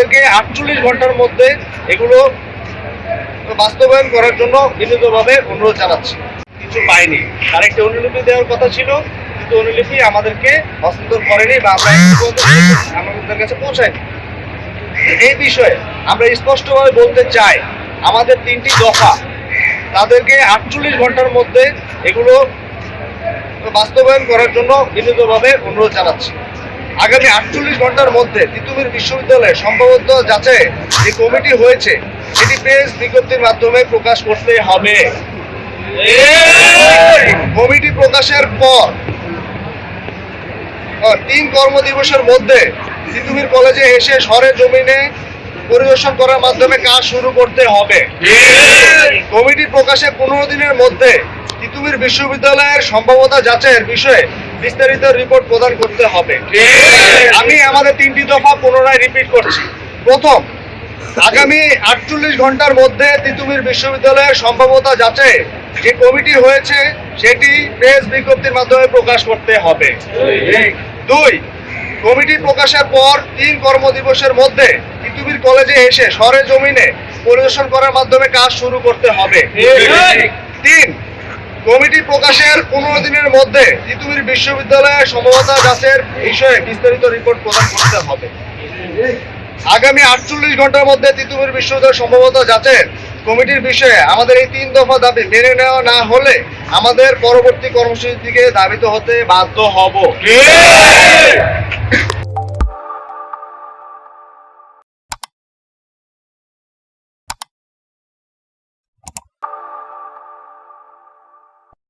তাদেরকে 48 ঘন্টার মধ্যে এগুলো বাস্তবায়ন করার জন্য বিনীতভাবে অনুরোধ জানাচ্ছি। কিছু পাইনি, তার একটি অনুলিপি দেওয়ার কথা ছিল, কিন্তু অনুলিপি আমাদেরকে হস্তান্তর করেনি বা আমাদের কাছে পৌঁছায়নি। এই বিষয়ে আমরা স্পষ্টভাবে বলতে চাই, আমাদের 3টি দফা তাদেরকে 48 ঘন্টার মধ্যে এগুলো বাস্তবায়ন করার জন্য বিনীতভাবে অনুরোধ জানাচ্ছি। আগামী 48 ঘন্টার মধ্যে তিতুমির বিশ্ববিদ্যালয়ে সম্ভবত যাচাই যে কমিটি হয়েছে সেটি প্রেস বিজ্ঞপ্তির মাধ্যমে প্রকাশ করতে হবে। কমিটি প্রকাশের পর 3 কর্মদিবসের মধ্যে তিতুমির কলেজে এসে সরেজমিনে পরিদর্শন করার মাধ্যমে কাজ শুরু করতে হবে। কমিটি প্রকাশে 15 দিনের মধ্যে তিতুমির বিশ্ববিদ্যালয়ের সম্ভাব্যতা যাচাইয়ের বিষয়ে বিস্তারিত রিপোর্ট প্রদান করতে হবে। আমি আমাদের 3টি দফা পুনরায় রিপিট করছি। প্রথম, আগামী 48 ঘন্টার মধ্যে তিতুমির বিশ্ববিদ্যালয়ের সম্ভাব্যতা যাচাই যে কমিটি হয়েছে সেটি প্রেস বিজ্ঞপ্তির মাধ্যমে প্রকাশ করতে হবে। 2, কমিটি প্রকাশের পর 3 কর্মদিবসের মধ্যে তিতুমির কলেজে এসে সরেজমিনে পরিদর্শন করার মাধ্যমে কাজ শুরু করতে হবে। 3, কমিটি প্রকাশের 15 দিনের মধ্যে তিতুমির বিশ্ববিদ্যালয়ের সম্ভাব্যতা যাচাইয়ের বিষয়ে বিস্তারিত রিপোর্ট প্রদান করতে হবে। আগামী 48 ঘন্টার মধ্যে তিতুমির বিশ্ববিদ্যালয়ের সম্ভাব্যতা যাচাইয়ের কমিটির বিষয়ে আমাদের এই 3 দফা দাবি মেনে নেওয়া না হলে আমাদের পরবর্তী কর্মসূচির দিকে ধাবিত হতে বাধ্য হব।